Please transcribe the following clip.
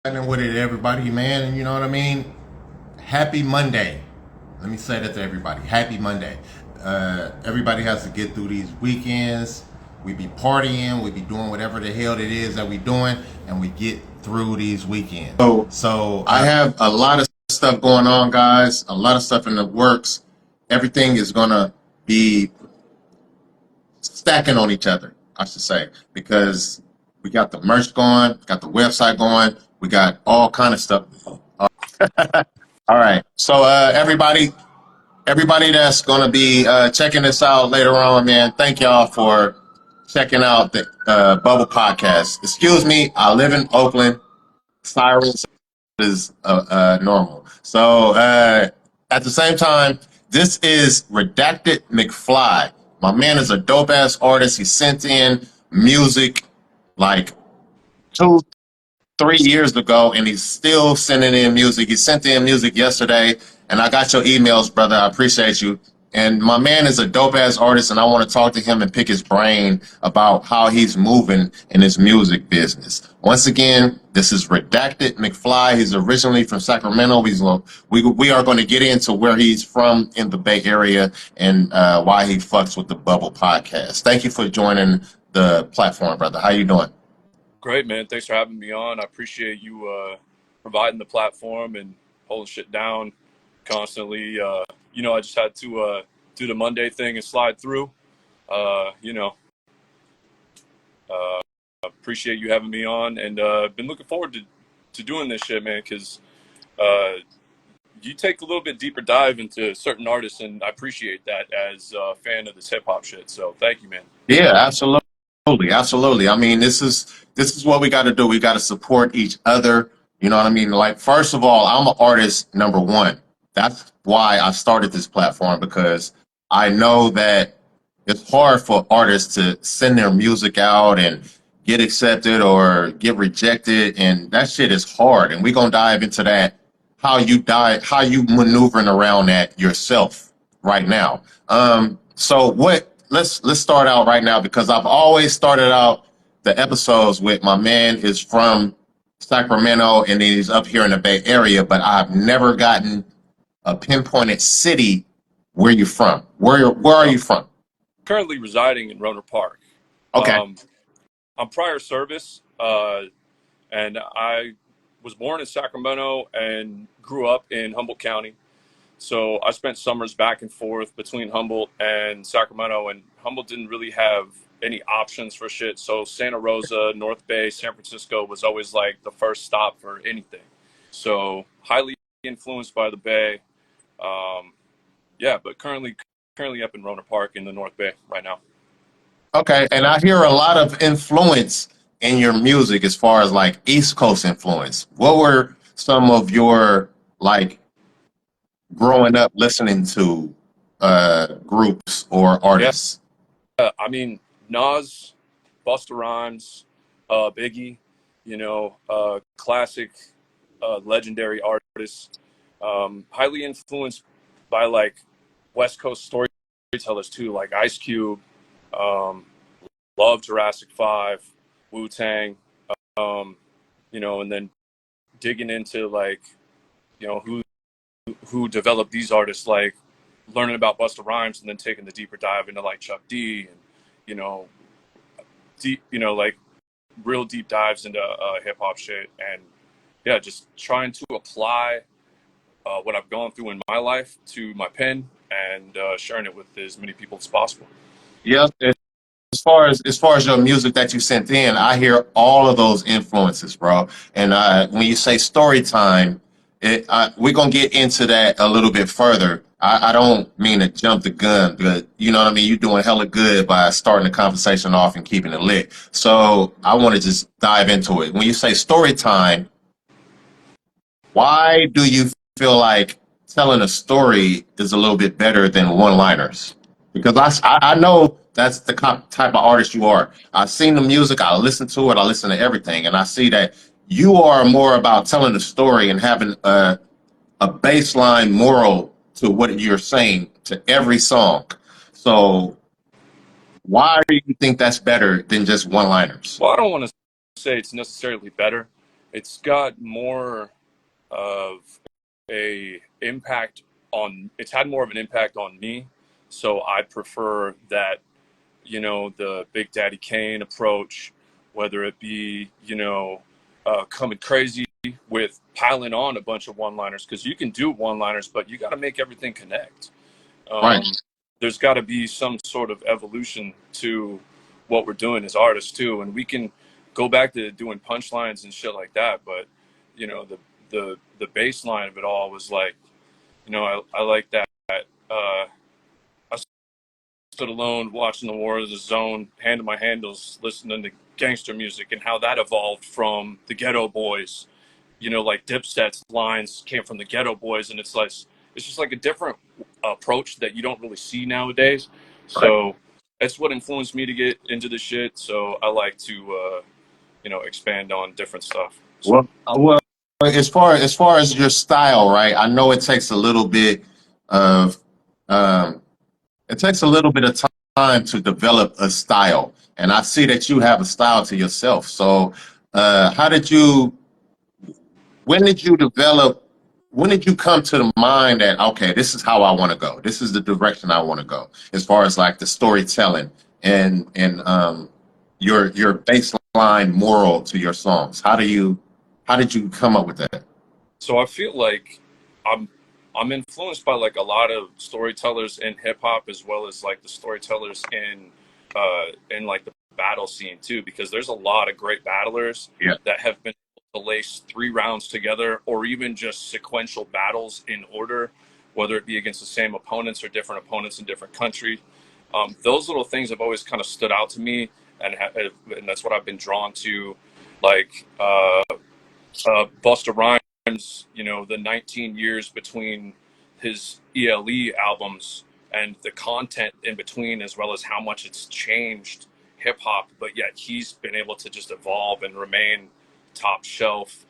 With it, everybody, man, and you know what I mean. Happy Monday. Let me say that to everybody. Happy Monday. Everybody has to get through these weekends. We be partying, we be doing whatever the hell it is that we doing, and we get through these weekends. So I have a lot of stuff going on, guys. A lot of stuff in the works. Everything is gonna be stacking on each other, I should say, because we got the merch going, got the website going, we got all kind of stuff. All right, so everybody that's gonna be checking this out later on, man, thank y'all for checking out the Bubble Podcast. Excuse me, I live in Oakland. Sirens is normal. So at the same time, this is Redacted McFly. My man is a dope ass artist. He sent in music like 2, 3 years ago, and he's still sending in music. He sent in music yesterday, and I got your emails, brother. I appreciate you. And my man is a dope ass artist, and I want to talk to him and pick his brain about how he's moving in his music business. Once again, this is Redacted McFly. He's originally from Sacramento. We are going to get into where he's from in the Bay Area and why he fucks with the Bubble Podcast. Thank you for joining the platform, brother. How you doing? Great, man. Thanks for having me on. I appreciate you providing the platform and holding shit down constantly. I just had to do the Monday thing and slide through. Appreciate you having me on, and been looking forward to doing this shit, man, because you take a little bit deeper dive into certain artists, and I appreciate that as a fan of this hip-hop shit. So thank you, man. Yeah, absolutely. Absolutely. I mean, this is what we got to do. We got to support each other. You know what I mean? Like, first of all, I'm an artist, number one. That's why I started this platform, because I know that it's hard for artists to send their music out and get accepted or get rejected, and that shit is hard. And we're gonna dive into that, how you maneuvering around that yourself right now. So let's start out right now, because I've always started out the episodes with my man is from Sacramento and he's up here in the Bay Area, but I've never gotten a pinpointed city where you're from. Where are you from? Currently residing in Rohnart Park. Okay. I'm prior service, and I was born in Sacramento and grew up in Humboldt County. So I spent summers back and forth between Humboldt and Sacramento, and Humboldt didn't really have any options for shit. So Santa Rosa, North Bay, San Francisco was always like the first stop for anything. So highly influenced by the Bay. But currently up in Rohnert Park in the North Bay right now. Okay, and I hear a lot of influence in your music as far as like East Coast influence. What were some of your like growing up listening to groups or artists? I mean, Nas, Busta Rhymes, Biggie, classic, legendary artists, highly influenced by like West Coast storytellers too, like Ice Cube, love Jurassic 5, Wu-Tang, and then digging into like, who developed these artists, like learning about Busta Rhymes and then taking the deeper dive into like Chuck D and, deep, like real deep dives into hip hop shit. And yeah, just trying to apply what I've gone through in my life to my pen and sharing it with as many people as possible. Yeah. As far as your music that you sent in, I hear all of those influences, bro. And when you say story time, we're gonna get into that a little bit further. I don't mean to jump the gun, but you know what I mean. You're doing hella good by starting the conversation off and keeping it lit. So I want to just dive into it. When you say story time, why do you feel like telling a story is a little bit better than one-liners? Because I know that's the type of artist you are. I've seen the music, I listen to it, I listen to everything, and I see that you are more about telling the story and having a baseline moral to what you're saying to every song. So why do you think that's better than just one-liners? Well, I don't want to say it's necessarily better. It's got more of a impact on. It's had more of an impact on me, so I prefer that. The Big Daddy Kane approach, whether it be coming crazy with piling on a bunch of one-liners, because you can do one-liners, but you got to make everything connect. Right. There's got to be some sort of evolution to what we're doing as artists too, and we can go back to doing punchlines and shit like that. But the baseline of it all was like, I like that. I stood alone watching the War of the Zone, handing my handles, listening to gangster music, and how that evolved from the Ghetto Boys. Like Dipset's lines came from the Ghetto Boys, and it's just like a different approach that you don't really see nowadays. Right. So that's what influenced me to get into the shit. So I like to expand on different stuff. So. Well, as far as your style, right? I know it takes a little bit of um, it takes a little bit of time to develop a style, and I see that you have a style to yourself. So, how did you? When did you develop? When did you come to the mind that okay, this is how I want to go. This is the direction I want to go, as far as like the storytelling and your baseline moral to your songs. How did you come up with that? So I feel like I'm I'm influenced by like a lot of storytellers in hip hop as well as like the storytellers in like the battle scene too, because there's a lot of great battlers Yeah. that have been able to lace 3 rounds together or even just sequential battles in order, whether it be against the same opponents or different opponents in different countries. Those little things have always kind of stood out to me, and that's what I've been drawn to, like Busta Rhymes, the 19 years between his ELE albums and the content in between, as well as how much it's changed hip hop, but yet he's been able to just evolve and remain top shelf,